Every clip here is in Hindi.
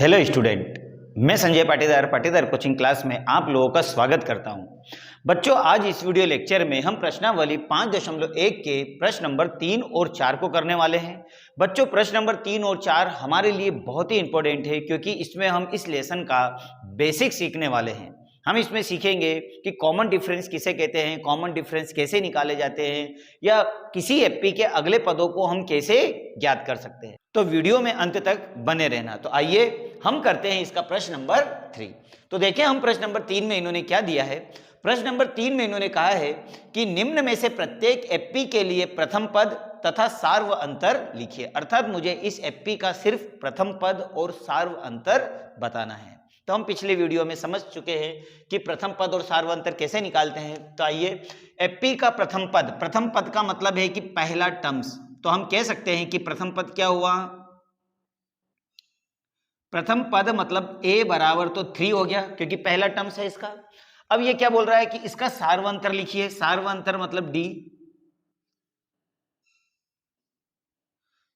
हेलो स्टूडेंट, मैं संजय पाटीदार कोचिंग क्लास में आप लोगों का स्वागत करता हूं। बच्चों, आज इस वीडियो लेक्चर में हम प्रश्नावली 5.1 के प्रश्न नंबर 3 और 4 को करने वाले हैं। बच्चों, प्रश्न नंबर 3 और 4 हमारे लिए बहुत ही इंपॉर्टेंट है क्योंकि इसमें हम इस लेसन का बेसिक सीखने वाले हैं। हम इसमें सीखेंगे कि कॉमन डिफरेंस किसे कहते हैं, कॉमन डिफरेंस कैसे निकाले जाते हैं, या किसी एपी के अगले पदों को हम कैसे ज्ञात कर सकते हैं। तो वीडियो में अंत तक बने रहना। तो आइए हम करते हैं इसका प्रश्न नंबर 3। तो देखें हम प्रश्न नंबर 3 में इन्होंने क्या दिया है। प्रश्न नंबर 3 में इन्होंने कहा है कि निम्न में से प्रत्येक एपी के लिए प्रथम पद तथा सार्व अंतर लिखिए। अर्थात मुझे इस एपी का सिर्फ प्रथम पद और सार्व अंतर बताना है। तो हम पिछले वीडियो में समझ चुके हैं कि प्रथम पद और सार्व अंतर कैसे निकालते हैं। तो आइए, एपी का प्रथम पद का मतलब है कि पहला टर्म्स। तो हम कह सकते हैं कि प्रथम पद क्या हुआ, प्रथम पद मतलब a बराबर तो 3 हो गया क्योंकि पहला टर्म्स है इसका। अब ये क्या बोल रहा है कि इसका सार्वंतर लिखिए। सार्वंतर मतलब d।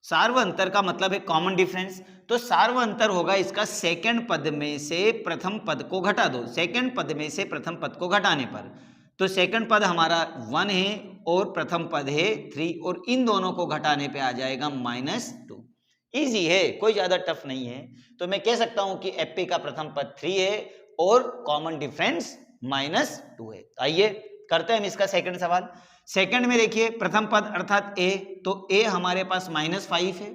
सार्वंतर का मतलब है कॉमन डिफरेंस। तो सार्वंतर होगा इसका सेकंड पद में से प्रथम पद को घटा दो। सेकंड पद में से प्रथम पद को घटाने पर, तो सेकंड पद हमारा 1 है और प्रथम पद है 3, और इन दोनों को घटाने पे आ जाएगा -2। इजी है, कोई ज्यादा टफ नहीं है। तो मैं कह सकता हूं कि एपी का प्रथम पद 3 है और कॉमन डिफरेंस -2 है। आइए करते हैं हम इसका सेकंड सवाल। सेकंड में देखिए प्रथम पद अर्थात a, तो a हमारे पास -5 है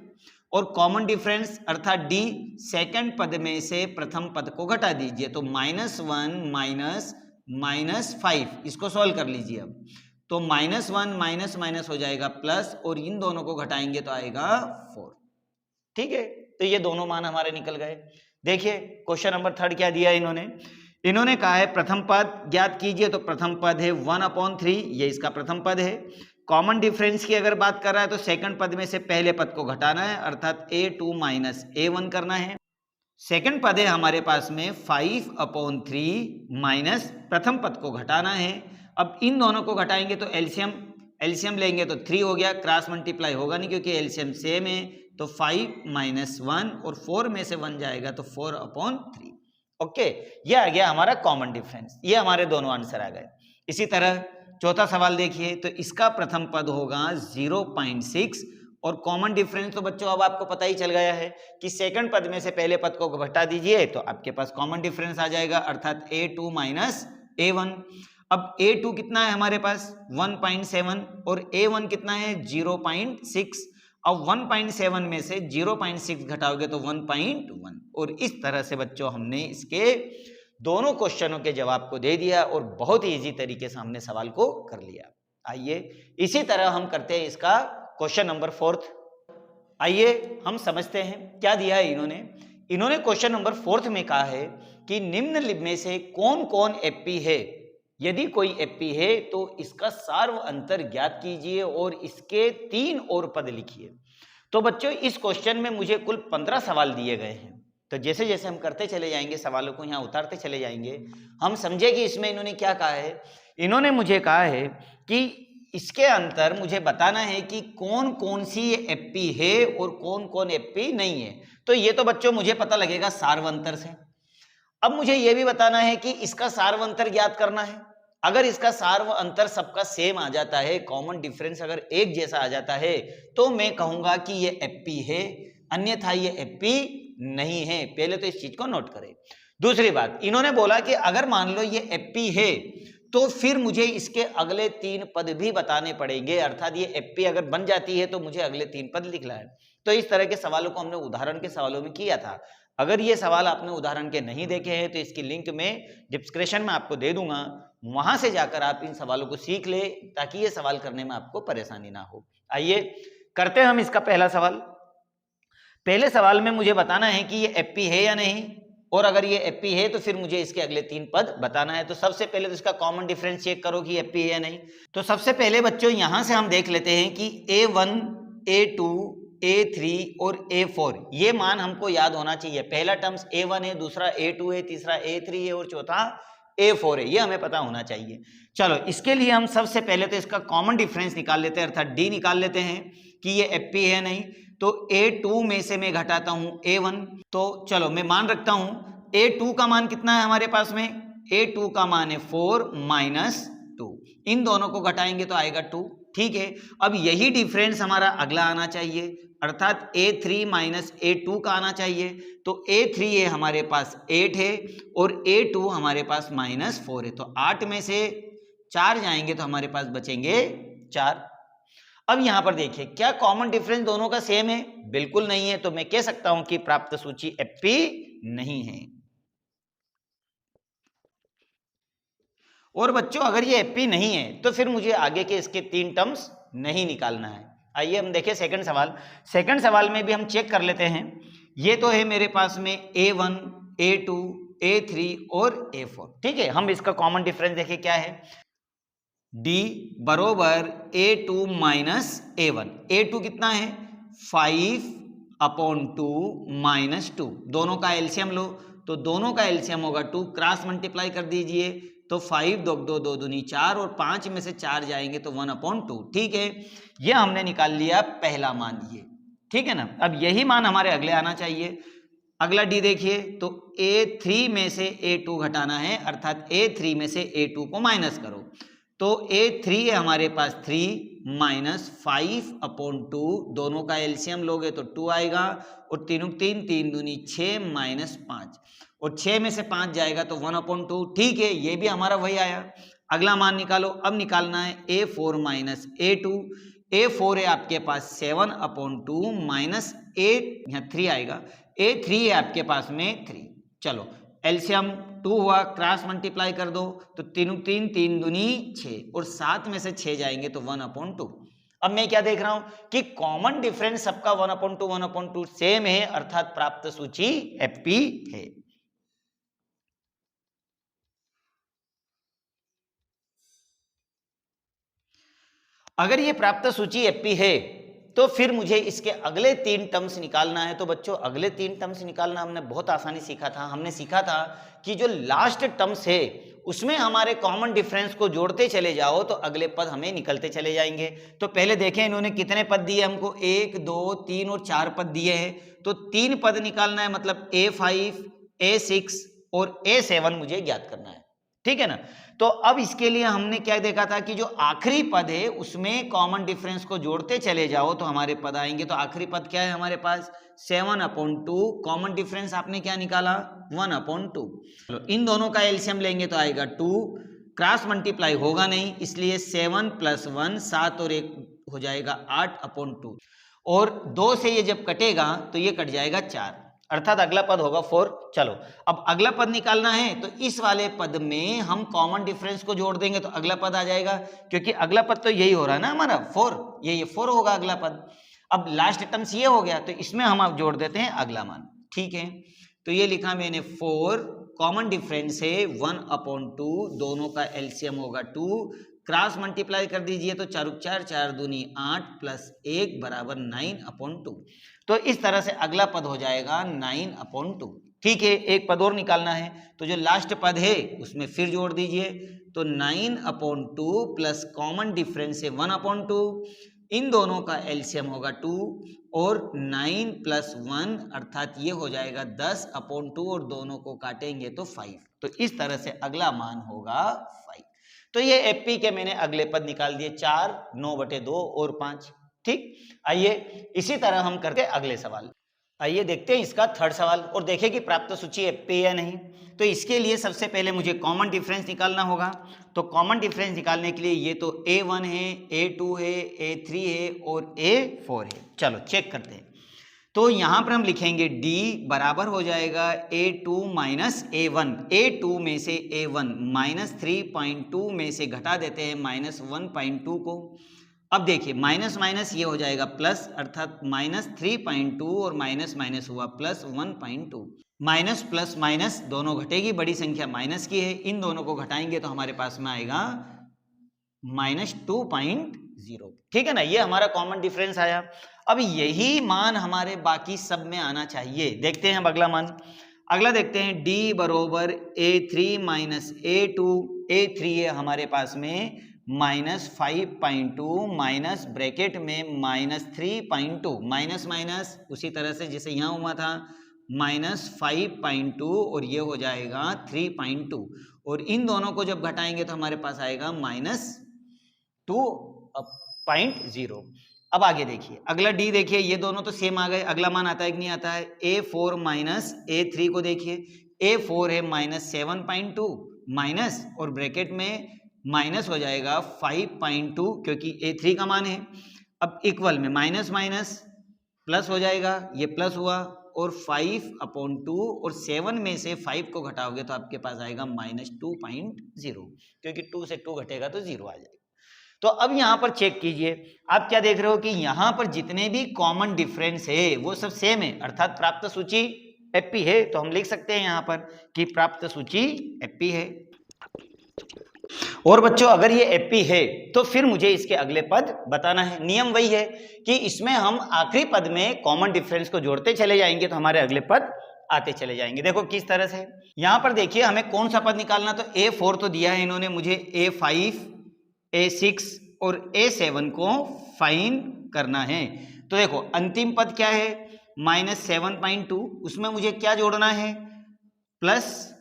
और कॉमन डिफरेंस अर्थात d, सेकंड पद में से प्रथम पद को घटा दीजिए। तो -1 -5, इसको सॉल्व कर लीजिए। अब तो -1 माइनस हो जाएगा प्लस, और इन दोनों को घटाएंगे तो आएगा 4। ठीक है, तो ये दोनों मान हमारे निकल गए। देखिए क्वेश्चन नंबर 3 क्या दिया इन्होंने कहा है प्रथम पद ज्ञात कीजिए। तो प्रथम पद है 1/3, ये इसका प्रथम पद है। कॉमन डिफरेंस की अगर बात कर रहा है तो सेकंड पद में से पहले पद को घटाना है, अर्थात a2 माइनस a1 करना है। सेकंड पद है हमारे पास में 5/3 माइनस प्रथम पद को घटाना है। अब इन दोनों को घटाएंगे तो एलसीएम लेंगे तो 3 हो गया, क्रॉस मल्टीप्लाई होगा नहीं क्योंकि एलसीएम सेम है। तो 5 - 1 और 4 में से 1 जाएगा तो 4/3। ओके, ये आ गया हमारा कॉमन डिफरेंस। ये हमारे दोनों आंसर आ गए। इसी तरह चौथा सवाल देखिए, तो इसका प्रथम पद होगा 0.6 और कॉमन डिफरेंस तो बच्चों अब आपको पता ही चल गया है कि सेकंड पद में से पहले पद को घटा दीजिए तो आपके पास कॉमन डिफरेंस आ जाएगा, अर्थात a2 माइनस a1। अब a2 कितना है हमारे पास 1.7 और a1 कितना है 0.6। अब 1.7 में से 0.6 घटाओगे तो 1.1, और इस तरह से बच्चों हमने इसके दोनों क्वेश्चनों के जवाब को दे दिया और बहुत ही इजी तरीके से हमने सवाल को कर लिया। आइए इसी तरह हम करते हैं इसका क्वेश्चन नंबर 4। आइए हम समझते हैं क्या दिया है इन्होंने क्वेश्चन नंबर 4 में कहा है कि निम्न में से कौन कौन एपी है। यदि कोई एपी है तो इसका सार्व अंतर ज्ञात कीजिए और इसके 3 और पद लिखिए। तो बच्चों इस क्वेश्चन में मुझे कुल 15 सवाल दिए गए हैं। तो जैसे जैसे हम करते चले जाएंगे, सवालों को यहाँ उतारते चले जाएंगे, हम समझे कि इसमें इन्होंने क्या कहा है। इन्होंने मुझे कहा है कि इसके अंतर मुझे बताना है कि कौन कौन सी एपी है और कौन कौन एपी नहीं है। तो ये तो बच्चों मुझे पता लगेगा सार्व अंतर से। अब मुझे यह भी बताना है कि इसका सार्व अंतर ज्ञात करना है। अगर इसका सार्व अंतर सबका सेम आ जाता है, कॉमन डिफरेंस अगर एक जैसा आ जाता है, तो मैं कहूंगा कि ये एपी है, अन्यथा ये एपी नहीं है। पहले तो इस चीज को नोट करें। दूसरी बात, इन्होंने बोला कि अगर मान लो ये एपी है तो फिर मुझे इसके अगले 3 पद भी बताने पड़ेंगे, अर्थात ये एपी अगर बन जाती है तो मुझे अगले 3 पद लिखना है। तो इस तरह के सवालों को हमने उदाहरण के सवालों में किया था। अगर ये सवाल आपने उदाहरण के नहीं देखे हैं तो इसकी लिंक में डिस्क्रिप्शन में आपको दे दूंगा, वहां से जाकर आप इन सवालों को सीख ले ताकि ये सवाल करने में आपको परेशानी ना हो। आइए करते हैं हम इसका पहला सवाल। पहले सवाल में मुझे बताना है कि ये एपी है या नहीं, और अगर ये एपी है तो फिर मुझे इसके अगले 3 पद बताना है। तो सबसे पहले तो इसका कॉमन डिफरेंस चेक करो कि एपी है या नहीं। तो सबसे पहले बच्चों यहां से हम देख लेते हैं कि a1 a2 a3 और a4 ये मान हमको याद होना चाहिए। पहला टर्म्स a1 है, दूसरा a2 है, तीसरा a3 है और चौथा a4 है, ये हमें पता होना चाहिए। चलो इसके लिए हम सबसे पहले तो इसका कॉमन डिफरेंस निकाल लेते हैं, अर्थात d निकाल लेते हैं कि ये एपी है नहीं। तो A2 में से मैं घटाता हूं A1, तो चलो मैं मान रखता हूं A2 का मान कितना है हमारे पास में, A2 का मान है 4 - 2, इन दोनों को घटाएंगे तो आएगा 2। ठीक है, अब यही डिफरेंस हमारा अगला आना चाहिए, अर्थात A3 माइनस A2 का आना चाहिए। तो A3 है हमारे पास 8 है और A2 हमारे पास -4 है, तो 8 में से 4 जाएंगे तो हमारे पास बचेंगे 4। अब यहां पर देखिए क्या कॉमन डिफरेंस दोनों का सेम है, बिल्कुल नहीं है, तो मैं कह सकता हूं कि प्राप्त सूची FP नहीं है। और बच्चों अगर ये FP नहीं है तो फिर मुझे आगे के इसके 3 टर्म्स नहीं निकालना है। आइए हम देखें सेकंड सवाल। सेकंड सवाल में भी हम चेक कर लेते हैं। ये तो है मेरे पास में A1, A2, A3 और A4। ठीक है, हम इसका कॉमन डिफरेंस देखें क्या है। D बरोबर A2 माइनस A1। A2 कितना है 5/2 -2, दोनों का एलसीएम लो, तो दोनों का एलसीएम होगा 2, क्रॉस मल्टीप्लाई कर दीजिए तो 5 2 2 2 दूनी 4 और 5 में से 4 जाएंगे तो 1/2। ठीक है, ये हमने निकाल लिया पहला मान ये। ठीक है ना, अब यही मान हमारे अगले आना चाहिए। अगला D देखिए, तो A3 में से A2 घटाना है, अर्थात A3 में से A2 को माइनस करो, तो A3 है हमारे पास 3 माइनस 5/2, दोनों का एलसीएम लोगे तो 2 आएगा और 3 3 3 दूनी 6 माइनस 5 और 6 में से 5 जाएगा तो 1/2। ठीक है, ये भी हमारा वही आया। अगला मान निकालो, अब निकालना है A4 माइनस A2। A4 है आपके पास 7/2 माइनस 8, यहाँ 3 आएगा, A3 है आपके पास में 3। चलो एलसीएम 2 हुआ, क्रॉस मल्टीप्लाई कर दो तो 3 3 3 दूनी 6 और 7 में से 6 जाएंगे तो 1/2। अब मैं क्या देख रहा हूं कि कॉमन डिफरेंस सबका 1/2 सेम है, अर्थात प्राप्त सूची FP है। अगर ये प्राप्त सूची FP है तो फिर मुझे इसके अगले 3 टर्म्स निकालना है। तो बच्चों अगले 3 टर्म्स निकालना हमने बहुत आसानी सीखा था। हमने सीखा था कि जो लास्ट टर्म्स है उसमें हमारे कॉमन डिफरेंस को जोड़ते चले जाओ तो अगले पद हमें निकलते चले जाएंगे। तो पहले देखें इन्होंने कितने पद दिए हमको, 1 2 3 और 4 पद दिए हैं, तो 3 पद निकालना है, मतलब A5 A6 और A7 मुझे ज्ञात करना है। ठीक है ना, तो अब इसके लिए हमने क्या देखा था कि जो आखिरी पद है उसमें कॉमन डिफरेंस को जोड़ते चले जाओ तो हमारे पद आएंगे। तो आखिरी पद क्या है हमारे पास 7/2, कॉमन डिफरेंस आपने क्या निकाला 1/2। चलो इन दोनों का एलसीएम लेंगे तो आएगा 2, क्रॉस मल्टीप्लाई होगा नहीं इसलिए 7 + 1 7 और 1 हो जाएगा 8/2 और 2 से ये जब कटेगा तो ये कट जाएगा 4, अर्थात अगला पद होगा 4। चलो अब अगला पद निकालना है तो इस वाले पद में हम कॉमन डिफरेंस को जोड़ देंगे तो अगला पद आ जाएगा, क्योंकि अगला पद तो यही हो रहा है ना हमारा 4, ये 4 होगा अगला पद। अब लास्ट टर्म्स ये हो गया तो इसमें हम अब जोड़ देते हैं अगला मान। ठीक है, तो ये लिखा मैंने 4, कॉमन डिफरेंस है 1/2, दोनों का एलसीएम होगा 2, क्रॉस मल्टीप्लाई कर दीजिए तो 4 4 4 दूनी 8 + 1 बराबर 9/2। तो इस तरह से अगला पद हो जाएगा 9/2। ठीक है, एक पद और निकालना है तो जो लास्ट पद है उसमें फिर जोड़ दीजिए, तो 9/2 प्लस कॉमन डिफरेंस है 1/2, इन दोनों का एलसीएम होगा 2 और 9 + 1 अर्थात ये हो जाएगा 10/2 और दोनों को काटेंगे तो 5। तो इस तरह से अगला मान होगा 5। तो ये FP के मैंने अगले पद निकाल दिए 4, 9/2 और 5। ठीक, आइए इसी तरह हम करते अगले सवाल। आइए देखते हैं इसका थर्ड सवाल और देखें कि प्राप्त सूची FP या नहीं। तो इसके लिए सबसे पहले मुझे कॉमन डिफरेंस निकालना होगा। तो कॉमन डिफरेंस निकालने के लिए ये तो A1 है, A2 है, A3 है और A4 है। चलो चेक करते हैं। तो यहाँ पर हम लिखेंगे D बराबर हो जाएगा A2 माइनस A1, A2 में से A1 -3.2 में से घटा देते हैं -1.2 को। अब देखिए माइनस माइनस ये हो जाएगा प्लस, अर्थात -3.2 और माइनस माइनस हुआ +1.2। माइनस प्लस माइनस दोनों घटेगी, बड़ी संख्या माइनस की है, इन दोनों को घटाएंगे तो हमारे पास में आएगा -2.0। ठीक है ना, ये हमारा कॉमन डिफरेंस आया। अब यही मान हमारे बाकी सब में आना चाहिए। देखते हैं अब अगला मान। अगला देखते हैं D बरोबर A3 - A2, A3 है हमारे पास में -5.2 माइनस ब्रैकेट में -3.2, माइनस माइनस उसी तरह से जैसे यहाँ हुआ था, -5.2 और ये हो जाएगा 3.2, और इन दोनों को जब घटाएंगे तो हमारे पास आएगा -2.0। अब आगे देखिए, अगला डी देखिए, ये दोनों तो सेम आ गए, अगला मान आता है कि नहीं आता है? A4 माइनस A3 को देखिए, A4 है -7.2 माइनस, और ब्रैकेट में माइनस हो जाएगा 5.2 क्योंकि A3 का मान है। अब इक्वल में माइनस माइनस प्लस हो जाएगा, ये प्लस हुआ, और 5/2 और 7 में से 5 को घटाओगे तो आपके पास आएगा -2.0, क्योंकि 2 से 2 घटेगा तो 0 आ जाएगा। तो अब यहां पर चेक कीजिए, आप क्या देख रहे हो कि यहां पर जितने भी कॉमन डिफरेंस है वो सब सेम है, अर्थात प्राप्त सूची एपी है। तो हम लिख सकते हैं यहां पर कि प्राप्त सूची एपी है। और बच्चों अगर ये एपी है तो फिर मुझे इसके अगले पद बताना है। नियम वही है कि इसमें हम आखिरी पद में कॉमन डिफरेंस को जोड़ते चले जाएंगे तो हमारे अगले पद आते चले जाएंगे। देखो किस तरह से, यहां पर देखिए हमें कौन सा पद निकालना, तो A4 तो दिया है इन्होंने मुझे, A5 A6 और A7 को फाइंड करना है। तो देखो अंतिम पद क्या है, -7.2, उसमें मुझे क्या जोड़ना है, प्लस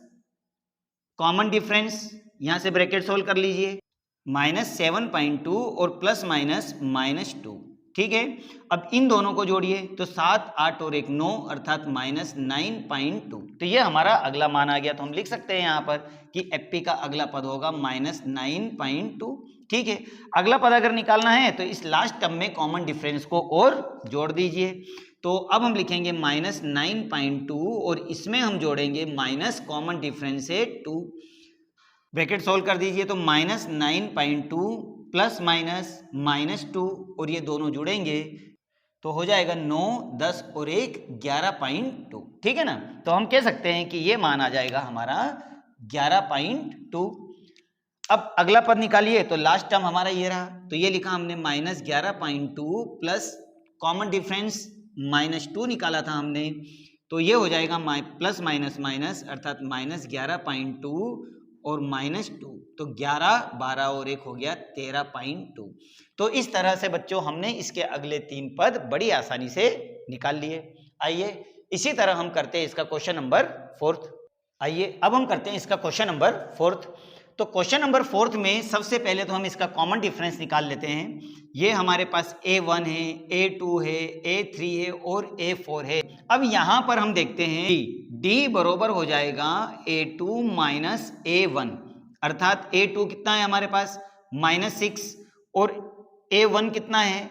कॉमन डिफरेंस, यहां से ब्रैकेट सोल्व कर लीजिए, -7.2 और प्लस माइनस -2, ठीक है। अब इन दोनों को जोड़िए तो 7, 8 और 1 9, अर्थात -9.2। तो ये हमारा अगला मान आ गया। तो हम लिख सकते हैं यहाँ पर कि एपी का अगला पद होगा -9.2, ठीक है। अगला पद अगर निकालना है तो इस लास्ट टर्म में कॉमन डिफरेंस को और जोड़ दीजिए। तो अब हम लिखेंगे -9.2 और इसमें हम जोड़ेंगे माइनस कॉमन डिफरेंस से 2, ब्रैकेट सोल्व कर दीजिए तो -9.2 प्लस माइनस -2, और ये दोनों जुड़ेंगे तो हो जाएगा 9, 10 और 1 11.2, ठीक है ना। तो हम कह सकते हैं कि ये मान आ जाएगा हमारा 11.2। अब अगला पद निकालिए, तो लास्ट टर्म हमारा ये रहा, तो ये लिखा हमने -11.2 प्लस कॉमन डिफरेंस -2 निकाला था हमने, तो ये हो जाएगा प्लस माइनस माइनस, अर्थात -11.2 और -2, तो 11, 12 और 1 हो गया 13.2। तो इस तरह से बच्चों हमने इसके अगले 3 पद बड़ी आसानी से निकाल लिए। आइए इसी तरह हम करते हैं इसका क्वेश्चन नंबर 4। आइए अब हम करते हैं इसका क्वेश्चन नंबर 4। तो क्वेश्चन नंबर 4 में सबसे पहले तो हम इसका कॉमन डिफरेंस निकाल लेते हैं। ये हमारे पास A1 है, A2 है, A3 है और A4 है। अब यहां पर हम देखते हैं D बरोबर हो जाएगा A2 माइनस A1, अर्थात A2 कितना है हमारे पास -6 और A1 कितना है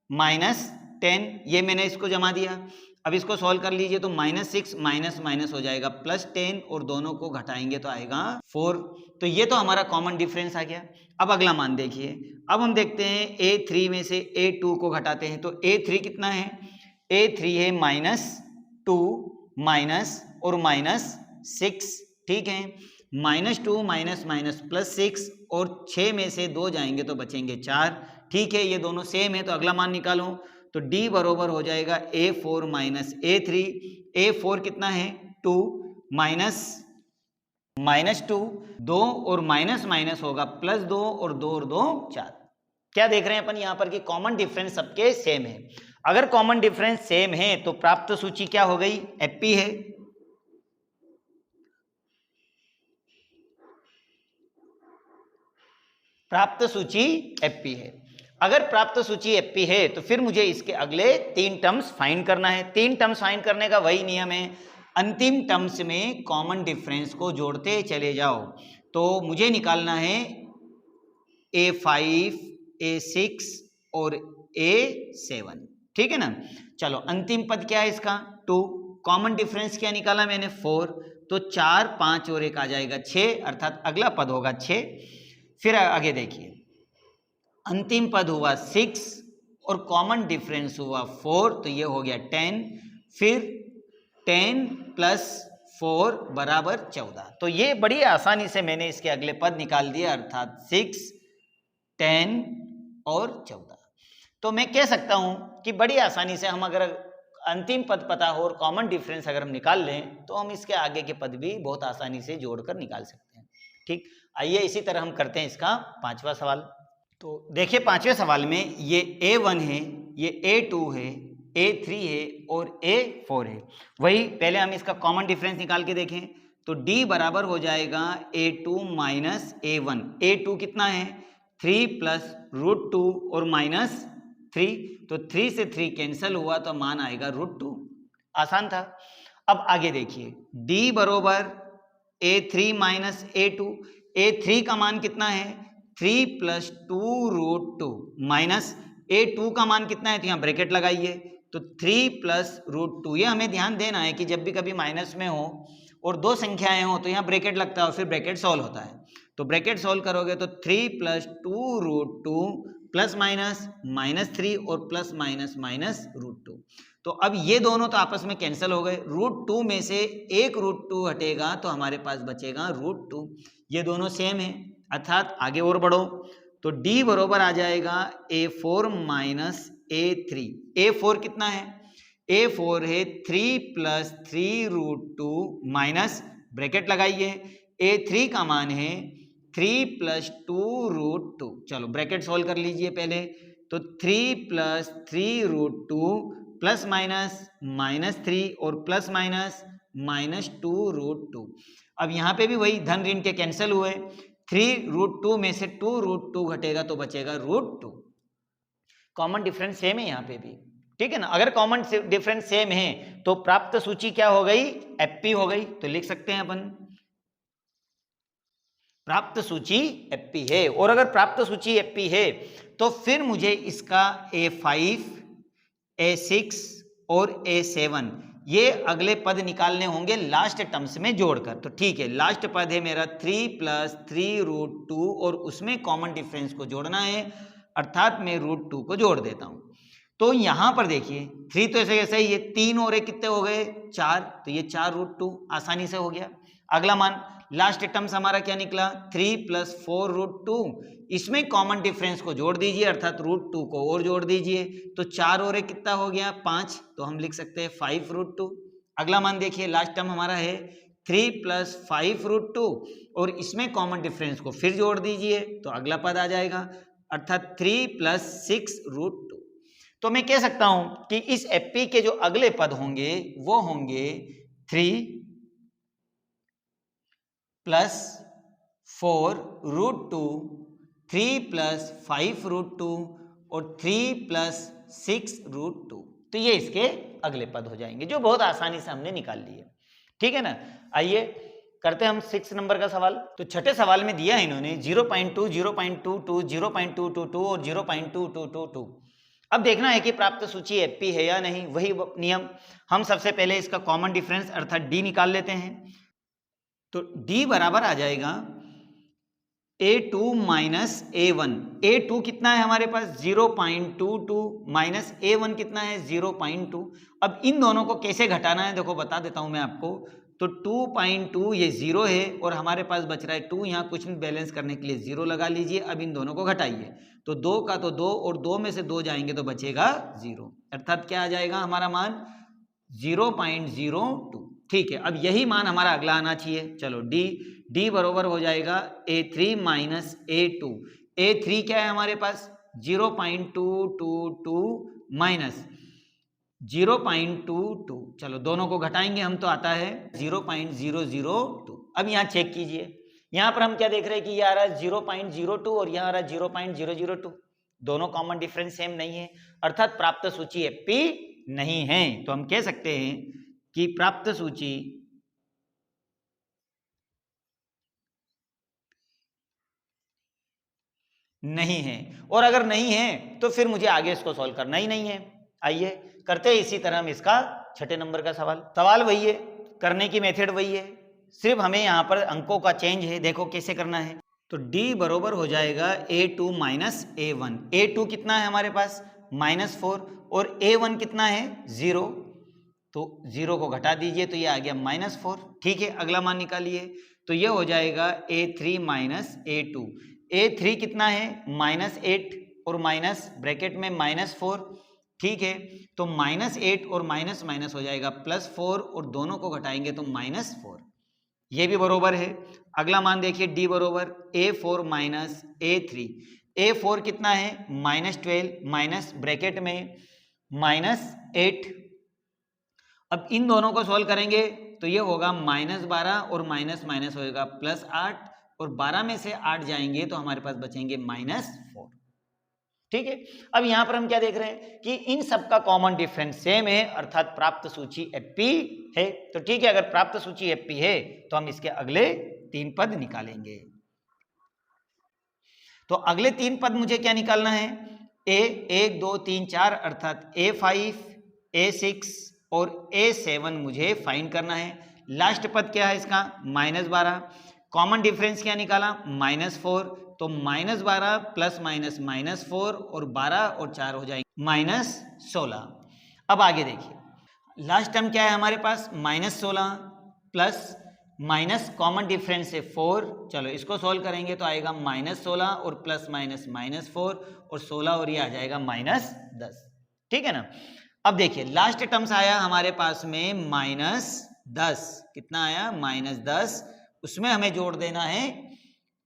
-10। ये मैंने इसको जमा दिया। अब इसको सॉल्व कर लीजिए तो -6 माइनस माइनस हो जाएगा +10 और दोनों को घटाएंगे तो आएगा 4। तो ये तो हमारा कॉमन डिफरेंस आ गया। अब अगला मान देखिए, अब हम देखते हैं A3 में से A2 को घटाते हैं तो A3 कितना है, A3 है -2 माइनस और -6, ठीक है। -2 माइनस माइनस +6 और 6 में से 2 जाएंगे तो बचेंगे 4, ठीक है। ये दोनों सेम है तो अगला मान निकालो तो D बरोबर हो जाएगा A4 माइनस A3। A4 कितना है 2 माइनस -2, 2 और माइनस माइनस होगा +2 और 2 और 2 4। क्या देख रहे हैं अपन यहाँ पर कि कॉमन डिफरेंस सबके सेम है। अगर कॉमन डिफरेंस सेम है तो प्राप्त सूची क्या हो गई, एपी है। प्राप्त सूची एपी है। अगर प्राप्त सूची एपी है तो फिर मुझे इसके अगले 3 टर्म्स फाइंड करना है। 3 टर्म्स फाइंड करने का वही नियम है, अंतिम टर्म्स में कॉमन डिफरेंस को जोड़ते चले जाओ। तो मुझे निकालना है A5, A6 और A7, ठीक है ना। चलो अंतिम पद क्या है इसका 2, कॉमन डिफरेंस क्या निकाला मैंने 4, तो 4, 5 और 1 आ जाएगा 6, अर्थात अगला पद होगा 6। फिर आगे देखिए, अंतिम पद हुआ 6 और कॉमन डिफरेंस हुआ 4, तो ये हो गया 10। फिर 10 + 4 बराबर 14। तो ये बड़ी आसानी से मैंने इसके अगले पद निकाल दिए, अर्थात 6, 10 और 14। तो मैं कह सकता हूं कि बड़ी आसानी से हम अगर अंतिम पद पता हो और कॉमन डिफरेंस अगर हम निकाल लें तो हम इसके आगे के पद भी बहुत आसानी से जोड़कर निकाल सकते हैं, ठीक। आइए इसी तरह हम करते हैं इसका 5वां सवाल। तो देखिए 5वें सवाल में ये A1 है, ये A2 है, A3 है और A4 है। वही पहले हम इसका कॉमन डिफरेंस निकाल के देखें तो D बराबर हो जाएगा A2 माइनस A1। A2 कितना है 3 प्लस √2 और माइनस 3, तो 3 से 3 कैंसिल हुआ तो मान आएगा √2। आसान था। अब आगे देखिए D बराबर A3 माइनस A2। A3 का मान कितना है 3 प्लस 2√2 माइनस A2 का मान कितना है, तो यहाँ ब्रैकेट लगाइए, तो 3 प्लस √2। ये हमें ध्यान देना है कि जब भी कभी माइनस में हो और दो संख्याएं हो तो यहाँ ब्रैकेट लगता है और फिर ब्रैकेट सॉल्व होता है। तो ब्रैकेट सॉल्व करोगे तो 3 प्लस 2√2 प्लस माइनस -3 और प्लस माइनस -√2। तो अब ये दोनों तो आपस में कैंसिल हो गए, √2 में से एक √2 हटेगा तो हमारे पास बचेगा √2। ये दोनों सेम है, अर्थात आगे और बढ़ो तो D बरोबर आ जाएगा A4 माइनस A3। A4 कितना है, A4 है 3 प्लस 3√2 माइनस ब्रैकेट लगाइए, A3 का मान है 3 प्लस 2√2। चलो ब्रैकेट सॉल्व कर लीजिए पहले, तो 3 प्लस 3√2 प्लस माइनस -3 और प्लस माइनस -2√2। अब यहाँ पे भी वही धन ऋण के कैंसिल हुए, 3√2 में से 2√2 घटेगा तो बचेगा √2। कॉमन डिफरेंस सेम है यहाँ पे भी, ठीक है ना। अगर कॉमन डिफरेंस सेम है तो प्राप्त सूची क्या हो गई, एफपी हो गई। तो लिख सकते हैं अपन प्राप्त सूची एफपी है। और अगर प्राप्त सूची एफपी है तो फिर मुझे इसका A5, A6 और A7 ये अगले पद निकालने होंगे लास्ट टर्म्स में जोड़कर। तो ठीक है, लास्ट पद है मेरा 3 प्लस 3√2 और उसमें कॉमन डिफरेंस को जोड़ना है, अर्थात मैं √2 को जोड़ देता हूं। तो यहां पर देखिए 3 तो ऐसे ऐसे ही है, 3 और 1 कितने हो गए 4, तो ये 4√2 आसानी से हो गया। अगला मान लास्ट टर्म्स हमारा क्या निकला 3 प्लस 4√2, इसमें कॉमन डिफरेंस को जोड़ दीजिए अर्थात √2 को और जोड़ दीजिए, तो 4 और 1 कितना हो गया 5, तो हम लिख सकते हैं 5√2। अगला मान देखिए लास्ट टर्म हमारा है 3 प्लस 5√2 और इसमें कॉमन डिफरेंस को फिर जोड़ दीजिए तो अगला पद आ जाएगा अर्थात 3 प्लस 6√2। तो मैं कह सकता हूं कि इस एफपी के जो अगले पद होंगे वो होंगे 3 प्लस 4√2, 3 प्लस 5√2 और 3 प्लस 6√2। तो ये इसके अगले पद हो जाएंगे जो बहुत आसानी से हमने निकाल लिए, ठीक है ना। आइए करते हैं हम 6 नंबर का सवाल। तो छठे सवाल में दिया है इन्होंने 0.2, 0.22, 0.222 और 0.222। अब देखना है कि प्राप्त सूची एफपी है या नहीं। वही नियम, हम सबसे पहले इसका कॉमन डिफरेंस अर्थात डी निकाल लेते हैं। तो D बराबर आ जाएगा A2 माइनस A1। A2 कितना है हमारे पास 0.22 माइनस A1 कितना है 0.2। अब इन दोनों को कैसे घटाना है देखो बता देता हूं मैं आपको। तो 2.2 ये 0 है और हमारे पास बच रहा है 2, यहाँ कुछ नहीं बैलेंस करने के लिए 0 लगा लीजिए। अब इन दोनों को घटाइए तो 2 का तो 2 और 2 में से 2 जाएंगे तो बचेगा 0, अर्थात क्या आ जाएगा हमारा मान 0.02। ठीक है, अब यही मान हमारा अगला आना चाहिए। चलो D बरोबर हो जाएगा A3 माइनस A2। A3 क्या है हमारे पास 0.222 माइनस 0.22। चलो दोनों को घटाएंगे हम तो आता है 0.002। अब यहाँ चेक कीजिए, यहाँ पर हम क्या देख रहे हैं कि ये आ रहा है 0.02 और यहाँ आ रहा है 0.002। दोनों कॉमन डिफरेंस सेम नहीं है, अर्थात प्राप्त सूची एफपी नहीं है। तो हम कह सकते हैं कि प्राप्त सूची नहीं है। और अगर नहीं है तो फिर मुझे आगे इसको सॉल्व करना ही नहीं है। आइए करते हैं इसी तरह हम इसका छठे नंबर का सवाल वही है, करने की मेथड वही है, सिर्फ हमें यहाँ पर अंकों का चेंज है। देखो कैसे करना है। तो D बरोबर हो जाएगा A2 माइनस A1। A2 कितना है हमारे पास -4 और A1 कितना है 0, तो 0 को घटा दीजिए तो ये आ गया -4। ठीक है, अगला मान निकालिए तो ये हो जाएगा A3 माइनस A2। A3 कितना है -8 और माइनस ब्रैकेट में -4। ठीक है, तो -8 और माइनस माइनस हो जाएगा +4 और दोनों को घटाएंगे तो -4, ये भी बरोबर है। अगला मान देखिए D बरोबर A4 माइनस A3। A4 कितना है -12 माइनस ब्रैकेट में -8। अब इन दोनों को सॉल्व करेंगे तो ये होगा -12 और माइनस माइनस होएगा +8 और 12 में से 8 जाएंगे तो हमारे पास बचेंगे -4। ठीक है, अब यहां पर हम क्या देख रहे हैं कि इन सब का कॉमन डिफरेंस सेम है, अर्थात प्राप्त सूची एपी है। तो ठीक है, अगर प्राप्त सूची एपी है तो हम इसके अगले 3 पद निकालेंगे। तो अगले 3 पद मुझे क्या निकालना है, ए 1 2 3 4 अर्थात A5 A6 और A7 मुझे फाइंड करना है। लास्ट पद क्या है इसका -12, कॉमन डिफरेंस क्या निकाला -4, तो -12 प्लस माइनस -4 और 12 और 4 हो जाएंगे -16। अब आगे देखिए लास्ट टर्म क्या है हमारे पास -16 प्लस माइनस कॉमन डिफरेंस है 4, चलो इसको सॉल्व करेंगे तो आएगा -16 और प्लस माइनस -4 और 16 और ये आ जाएगा -10। ठीक है ना। अब देखिए लास्ट टर्म्स आया हमारे पास में -10, कितना आया -10, उसमें हमें जोड़ देना है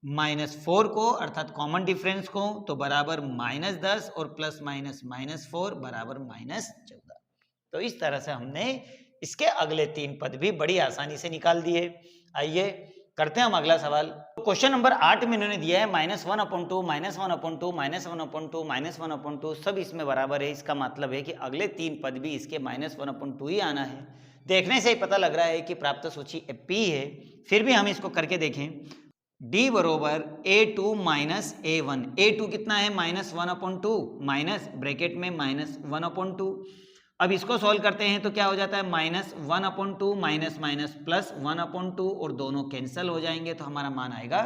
-4 को अर्थात कॉमन डिफरेंस को, तो बराबर -10 और प्लस माइनस -4 बराबर -14। तो इस तरह से हमने इसके अगले 3 पद भी बड़ी आसानी से निकाल दिए। आइए करते हैं हम अगला सवाल। क्वेश्चन नंबर 8 में इन्होंने दिया है -1/2 -1/2 -1/2 -1/2 सब इसमें बराबर है। इसका मतलब है कि अगले 3 पद भी इसके -1/2 ही आना है। देखने से ही पता लग रहा है कि प्राप्त सूची एपी है। फिर भी हम इसको करके देखें। D बरोबर A2 माइनस A1, A2 कितना है -1/2 माइनस ब्रैकेट में -1/2। अब इसको सॉल्व करते हैं तो क्या हो जाता है -1/2 माइनस माइनस प्लस 1/2 और दोनों कैंसिल हो जाएंगे तो हमारा मान आएगा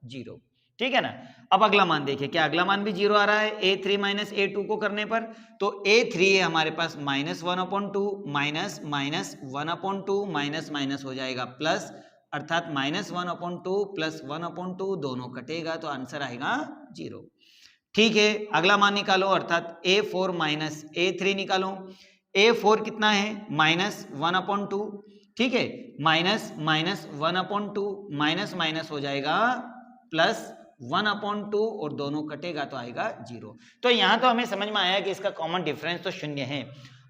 0। ठीक है ना। अब अगला मान देखिए, क्या अगला मान भी 0 आ रहा है A3 माइनस A2 को करने पर, तो A3 है हमारे पास -1/2 माइनस माइनस 1/2 माइनस माइनस हो जाएगा प्लस, अर्थात -1/2 प्लस 1/2 दोनों कटेगा तो आंसर आएगा 0। ठीक है, अगला मान निकालो अर्थात A4 माइनस A3 निकालो। A4 कितना है -1/2। ठीक है, माइनस माइनस 1/2 माइनस माइनस हो जाएगा प्लस 1/2 और दोनों कटेगा तो आएगा 0। तो यहां तो हमें समझ में आया कि इसका कॉमन डिफरेंस तो 0 है।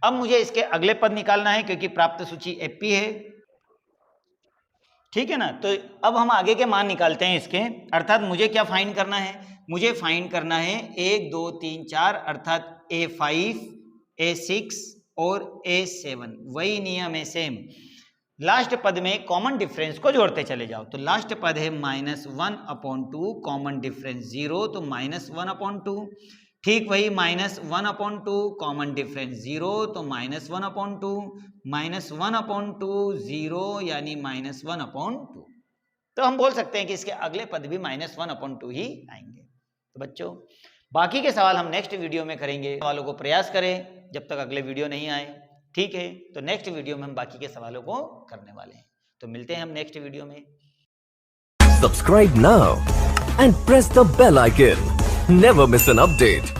अब मुझे इसके अगले पद निकालना है क्योंकि प्राप्त सूची एपी है। ठीक है ना। तो अब हम आगे के मान निकालते हैं इसके, अर्थात मुझे क्या फाइंड करना है, मुझे फाइंड करना है 1 2 3 4 अर्थात A5 A6 और A7। वही नियम है सेम, लास्ट पद में कॉमन डिफरेंस को जोड़ते चले जाओ। तो लास्ट पद है -1/2 कॉमन डिफरेंस 0 तो -1/2। ठीक वही -1/2 कॉमन डिफरेंस 0 तो -1/2 -1/2 0 यानी -1/2। तो हम बोल सकते हैं कि इसके अगले पद भी -1/2 ही आएंगे। तो बच्चों बाकी के सवाल हम नेक्स्ट वीडियो में करेंगे। सवालों को प्रयास करें जब तक अगले वीडियो नहीं आए। ठीक है, तो नेक्स्ट वीडियो में हम बाकी के सवालों को करने वाले हैं। तो मिलते हैं हम नेक्स्ट वीडियो में। Subscribe now and press the bell icon. Never miss an update.